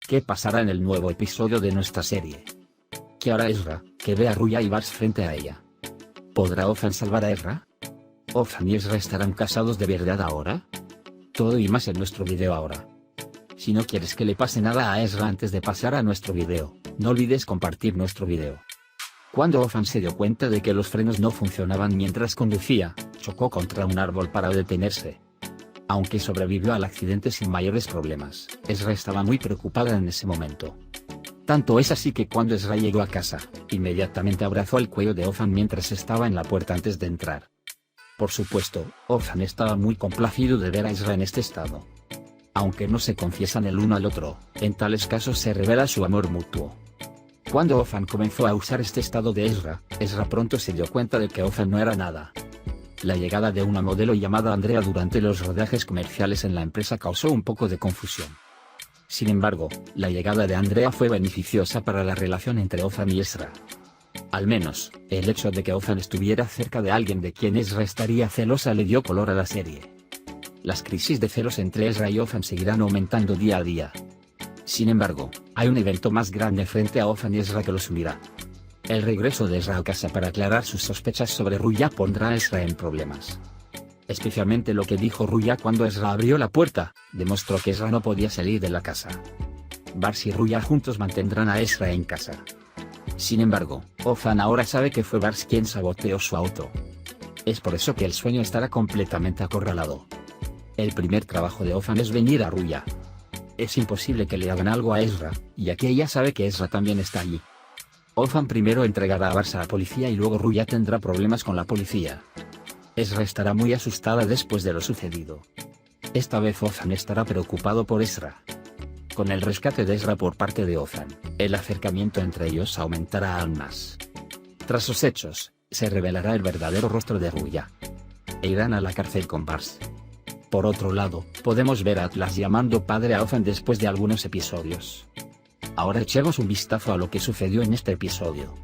¿Qué pasará en el nuevo episodio de nuestra serie? ¿Qué hará Ezra, que ve a Ruya y Bars frente a ella? ¿Podrá Othan salvar a Ezra? ¿Othan y Ezra estarán casados de verdad ahora? Todo y más en nuestro video ahora. Si no quieres que le pase nada a Ezra antes de pasar a nuestro video, no olvides compartir nuestro video. Cuando Othan se dio cuenta de que los frenos no funcionaban mientras conducía, chocó contra un árbol para detenerse. Aunque sobrevivió al accidente sin mayores problemas, Ezra estaba muy preocupada en ese momento. Tanto es así que cuando Ezra llegó a casa, inmediatamente abrazó el cuello de Othan mientras estaba en la puerta antes de entrar. Por supuesto, Othan estaba muy complacido de ver a Ezra en este estado. Aunque no se confiesan el uno al otro, en tales casos se revela su amor mutuo. Cuando Othan comenzó a usar este estado de Ezra, Ezra pronto se dio cuenta de que Othan no era nada. La llegada de una modelo llamada Andrea durante los rodajes comerciales en la empresa causó un poco de confusión. Sin embargo, la llegada de Andrea fue beneficiosa para la relación entre Othan y Ezra. Al menos, el hecho de que Othan estuviera cerca de alguien de quien Ezra estaría celosa le dio color a la serie. Las crisis de celos entre Ezra y Othan seguirán aumentando día a día. Sin embargo, hay un evento más grande frente a Othan y Ezra que los unirá. El regreso de Ezra a casa para aclarar sus sospechas sobre Ruya pondrá a Ezra en problemas. Especialmente lo que dijo Ruya cuando Ezra abrió la puerta, demostró que Ezra no podía salir de la casa. Bars y Ruya juntos mantendrán a Ezra en casa. Sin embargo, Othan ahora sabe que fue Bars quien saboteó su auto. Es por eso que el sueño estará completamente acorralado. El primer trabajo de Othan es venir a Ruya. Es imposible que le hagan algo a Ezra, ya que ella sabe que Ezra también está allí. Othan primero entregará a Bars a la policía y luego Ruya tendrá problemas con la policía. Ezra estará muy asustada después de lo sucedido. Esta vez Othan estará preocupado por Ezra. Con el rescate de Ezra por parte de Othan, el acercamiento entre ellos aumentará aún más. Tras los hechos, se revelará el verdadero rostro de Ruya. E irán a la cárcel con Bars. Por otro lado, podemos ver a Atlas llamando padre a Othan después de algunos episodios. Ahora echemos un vistazo a lo que sucedió en este episodio.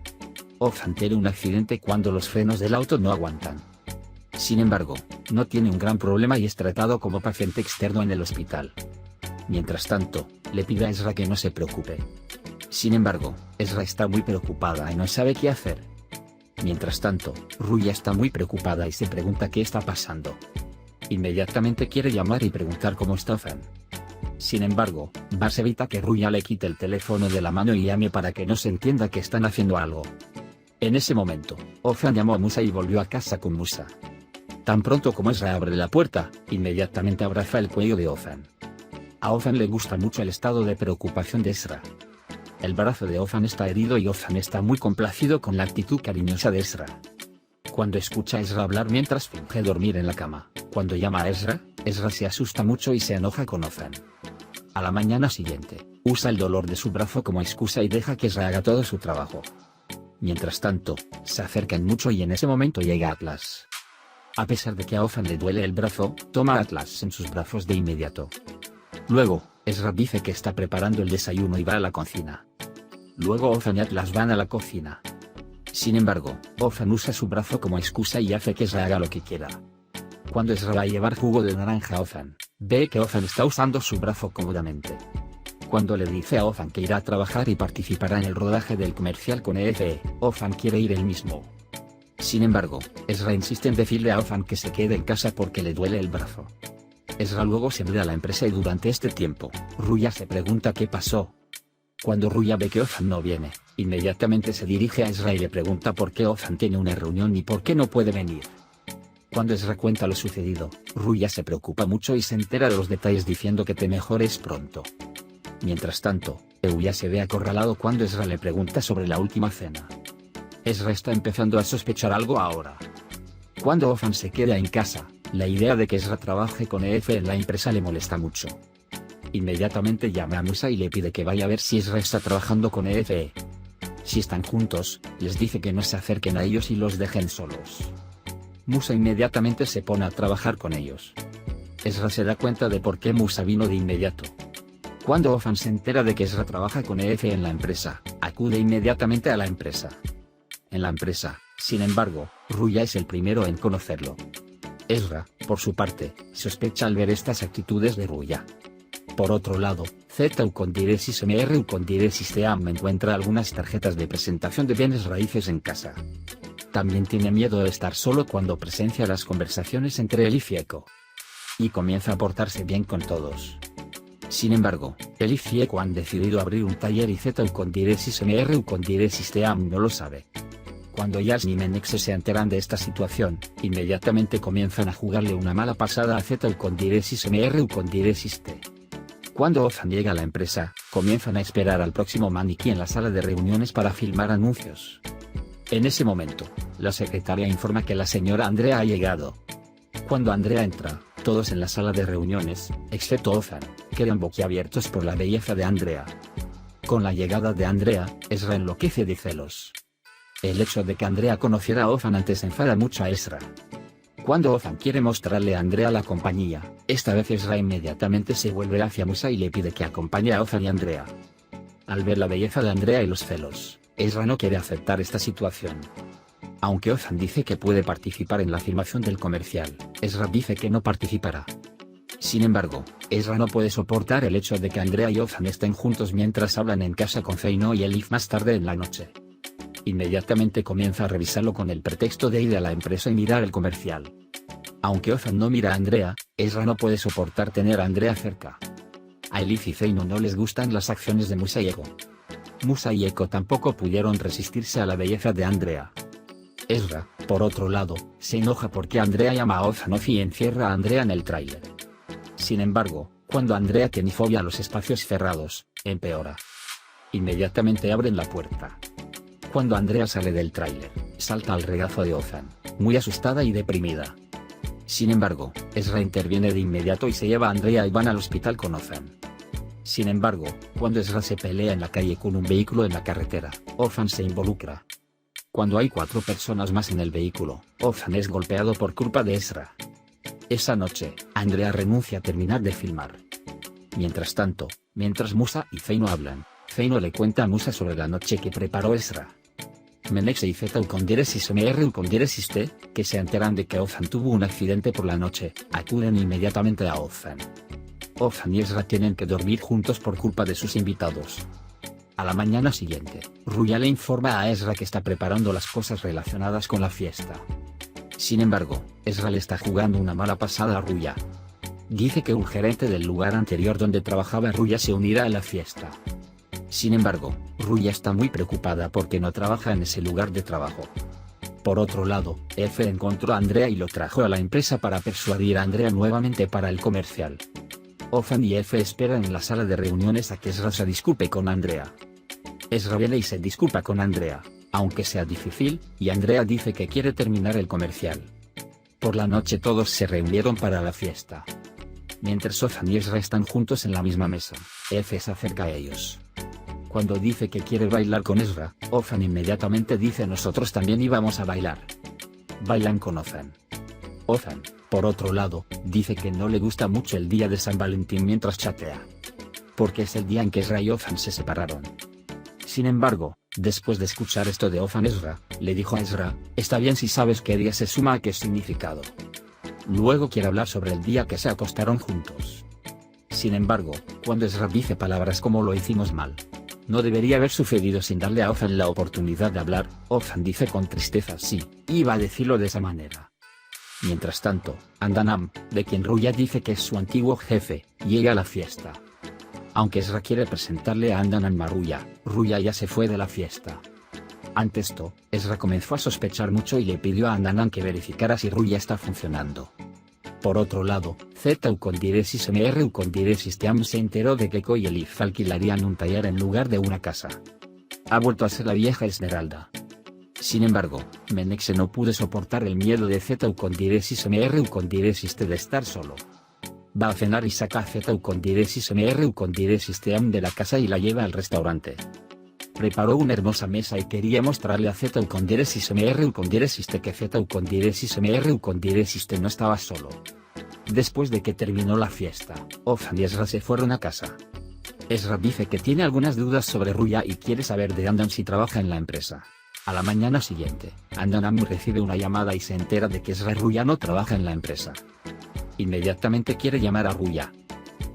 Othan tiene un accidente cuando los frenos del auto no aguantan. Sin embargo, no tiene un gran problema y es tratado como paciente externo en el hospital. Mientras tanto, le pide a Ezra que no se preocupe. Sin embargo, Ezra está muy preocupada y no sabe qué hacer. Mientras tanto, Ruya está muy preocupada y se pregunta qué está pasando. Inmediatamente quiere llamar y preguntar cómo está Othan. Sin embargo, Bars evita que Ruya le quite el teléfono de la mano y llame para que no se entienda que están haciendo algo. En ese momento, Othan llamó a Musa y volvió a casa con Musa. Tan pronto como Ezra abre la puerta, inmediatamente abraza el cuello de Othan. A Othan le gusta mucho el estado de preocupación de Ezra. El brazo de Othan está herido y Othan está muy complacido con la actitud cariñosa de Ezra. Cuando escucha a Ezra hablar mientras finge dormir en la cama, cuando llama a Ezra, Ezra se asusta mucho y se enoja con Othan. A la mañana siguiente, usa el dolor de su brazo como excusa y deja que Ezra haga todo su trabajo. Mientras tanto, se acercan mucho y en ese momento llega Atlas. A pesar de que a Othan le duele el brazo, toma a Atlas en sus brazos de inmediato. Luego, Ezra dice que está preparando el desayuno y va a la cocina. Luego Othan y Atlas van a la cocina. Sin embargo, Othan usa su brazo como excusa y hace que Ezra haga lo que quiera. Cuando Ezra va a llevar jugo de naranja a Othan, ve que Othan está usando su brazo cómodamente. Cuando le dice a Othan que irá a trabajar y participará en el rodaje del comercial con EFE, Othan quiere ir él mismo. Sin embargo, Ezra insiste en decirle a Othan que se quede en casa porque le duele el brazo. Ezra luego se muda a la empresa y durante este tiempo, Ruya se pregunta qué pasó. Cuando Ruya ve que Othan no viene, inmediatamente se dirige a Ezra y le pregunta por qué Othan tiene una reunión y por qué no puede venir. Cuando Ezra cuenta lo sucedido, Ruya se preocupa mucho y se entera de los detalles diciendo que te mejores pronto. Mientras tanto, Euya se ve acorralado cuando Ezra le pregunta sobre la última cena. Ezra está empezando a sospechar algo ahora. Cuando Othan se queda en casa, la idea de que Ezra trabaje con EFE en la empresa le molesta mucho. Inmediatamente llama a Musa y le pide que vaya a ver si Ezra está trabajando con EFE. Si están juntos, les dice que no se acerquen a ellos y los dejen solos. Musa inmediatamente se pone a trabajar con ellos. Ezra se da cuenta de por qué Musa vino de inmediato. Cuando Othan se entera de que Ezra trabaja con EFE en la empresa, acude inmediatamente a la empresa. En la empresa, sin embargo, Ruya es el primero en conocerlo. Ezra, por su parte, sospecha al ver estas actitudes de Ruya. Por otro lado, ZU con diéresis MRU con diéresis TEAM encuentra algunas tarjetas de presentación de bienes raíces en casa. También tiene miedo de estar solo cuando presencia las conversaciones entre él y Fieko. Y comienza a portarse bien con todos. Sin embargo, él y Fieko han decidido abrir un taller y ZU con diéresis MRU con diéresis TEAM no lo sabe. Cuando Yasmin y Menexe se enteran de esta situación, inmediatamente comienzan a jugarle una mala pasada a ZU con diéresis MRU con diéresis T. Cuando Ozan llega a la empresa, comienzan a esperar al próximo maniquí en la sala de reuniones para filmar anuncios. En ese momento, la secretaria informa que la señora Andrea ha llegado. Cuando Andrea entra, todos en la sala de reuniones, excepto Ozan, quedan boquiabiertos por la belleza de Andrea. Con la llegada de Andrea, Ezra enloquece de celos. El hecho de que Andrea conociera a Ozan antes enfada mucho a Ezra. Cuando Ozan quiere mostrarle a Andrea la compañía, esta vez Ezra inmediatamente se vuelve hacia Musa y le pide que acompañe a Ozan y Andrea. Al ver la belleza de Andrea y los celos, Ezra no quiere aceptar esta situación. Aunque Ozan dice que puede participar en la filmación del comercial, Ezra dice que no participará. Sin embargo, Ezra no puede soportar el hecho de que Andrea y Ozan estén juntos mientras hablan en casa con Feino y Elif más tarde en la noche. Inmediatamente comienza a revisarlo con el pretexto de ir a la empresa y mirar el comercial. Aunque Ozan no mira a Andrea, Ezra no puede soportar tener a Andrea cerca. A Elif y Feino no les gustan las acciones de Musa y Eko. Musa y Eko tampoco pudieron resistirse a la belleza de Andrea. Ezra, por otro lado, se enoja porque Andrea llama a Ozan y encierra a Andrea en el tráiler. Sin embargo, cuando Andrea tiene fobia a los espacios cerrados, empeora. Inmediatamente abren la puerta. Cuando Andrea sale del tráiler, salta al regazo de Ozan, muy asustada y deprimida. Sin embargo, Ezra interviene de inmediato y se lleva a Andrea y van al hospital con Ozan. Sin embargo, cuando Ezra se pelea en la calle con un vehículo en la carretera, Ozan se involucra. Cuando hay 4 personas más en el vehículo, Ozan es golpeado por culpa de Ezra. Esa noche, Andrea renuncia a terminar de filmar. Mientras tanto, mientras Musa y Feino hablan, Feino le cuenta a Musa sobre la noche que preparó Ezra. Menexe y ZU con diéresis MRU con diéresis T, que se enteran de que Ozan tuvo un accidente por la noche, acuden inmediatamente a Ozan. Ozan y Ezra tienen que dormir juntos por culpa de sus invitados. A la mañana siguiente, Ruya le informa a Ezra que está preparando las cosas relacionadas con la fiesta. Sin embargo, Ezra le está jugando una mala pasada a Ruya. Dice que un gerente del lugar anterior donde trabajaba Ruya se unirá a la fiesta. Sin embargo, Ruya está muy preocupada porque no trabaja en ese lugar de trabajo. Por otro lado, F encontró a Andrea y lo trajo a la empresa para persuadir a Andrea nuevamente para el comercial. Ozan y F esperan en la sala de reuniones a que Ezra se disculpe con Andrea. Ezra viene y se disculpa con Andrea, aunque sea difícil, y Andrea dice que quiere terminar el comercial. Por la noche todos se reunieron para la fiesta. Mientras Ozan y Ezra están juntos en la misma mesa, F se acerca a ellos. Cuando dice que quiere bailar con Ezra, Ozan inmediatamente dice nosotros también íbamos a bailar. Bailan con Ozan. Ozan, por otro lado, dice que no le gusta mucho el día de San Valentín mientras chatea. Porque es el día en que Ezra y Ozan se separaron. Sin embargo, después de escuchar esto de Ozan Ezra, le dijo a Ezra, está bien si sabes qué día se suma a qué significado. Luego quiere hablar sobre el día que se acostaron juntos. Sin embargo, cuando Ezra dice palabras como lo hicimos mal, no debería haber sucedido sin darle a Ozan la oportunidad de hablar, Ozan dice con tristeza sí, iba a decirlo de esa manera. Mientras tanto, Andanam, de quien Ruya dice que es su antiguo jefe, llega a la fiesta. Aunque Ezra quiere presentarle a Andanam a Ruya ya se fue de la fiesta. Ante esto, Ezra comenzó a sospechar mucho y le pidió a Andanam que verificara si Ruya está funcionando. Por otro lado, ZU con diéresis MRU con diéresis TEAM se enteró de que Eko y Elif alquilarían un taller en lugar de una casa. Ha vuelto a ser la vieja Esmeralda. Sin embargo, Menexe no pudo soportar el miedo de ZU con diéresis MRU con diéresis T de estar solo. Va a cenar y saca a ZU con diéresis MRU con diéresis TEAM de la casa y la lleva al restaurante. Preparó una hermosa mesa y quería mostrarle a ZU con diéresis MRU con diéresis T que ZU con diéresis MRU con diéresis T no estaba solo. Después de que terminó la fiesta, Ozan y Ezra se fueron a casa. Ezra dice que tiene algunas dudas sobre Ruya y quiere saber de Andan si trabaja en la empresa. A la mañana siguiente, Andanam recibe una llamada y se entera de que Ezra Ruya no trabaja en la empresa. Inmediatamente quiere llamar a Ruya.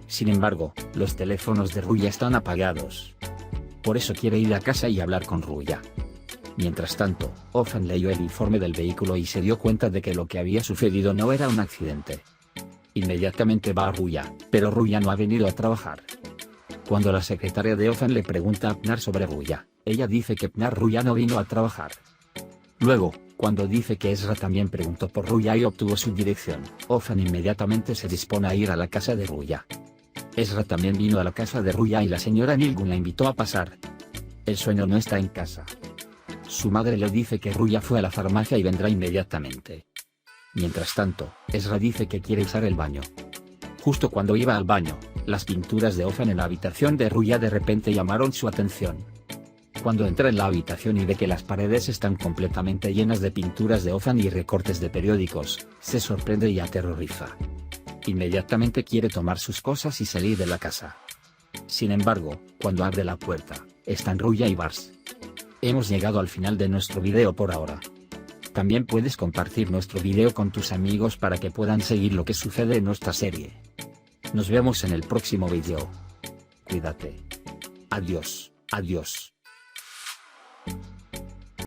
Sin embargo, los teléfonos de Ruya están apagados. Por eso quiere ir a casa y hablar con Ruya. Mientras tanto, Ofan leyó el informe del vehículo y se dio cuenta de que lo que había sucedido no era un accidente. Inmediatamente va a Ruya, pero Ruya no ha venido a trabajar. Cuando la secretaria de Ofan le pregunta a Pnar sobre Ruya, ella dice que Pnar Ruya no vino a trabajar. Luego, cuando dice que Ezra también preguntó por Ruya y obtuvo su dirección, Ofan inmediatamente se dispone a ir a la casa de Ruya. Ezra también vino a la casa de Ruya y la señora Nilgun la invitó a pasar. El sueño no está en casa. Su madre le dice que Ruya fue a la farmacia y vendrá inmediatamente. Mientras tanto, Ezra dice que quiere usar el baño. Justo cuando iba al baño, las pinturas de Ofan en la habitación de Ruya de repente llamaron su atención. Cuando entra en la habitación y ve que las paredes están completamente llenas de pinturas de Ofan y recortes de periódicos, se sorprende y aterroriza. Inmediatamente quiere tomar sus cosas y salir de la casa. Sin embargo, cuando abre la puerta, están Ruya y Bars. Hemos llegado al final de nuestro video por ahora. También puedes compartir nuestro video con tus amigos para que puedan seguir lo que sucede en nuestra serie. Nos vemos en el próximo video. Cuídate. Adiós, adiós.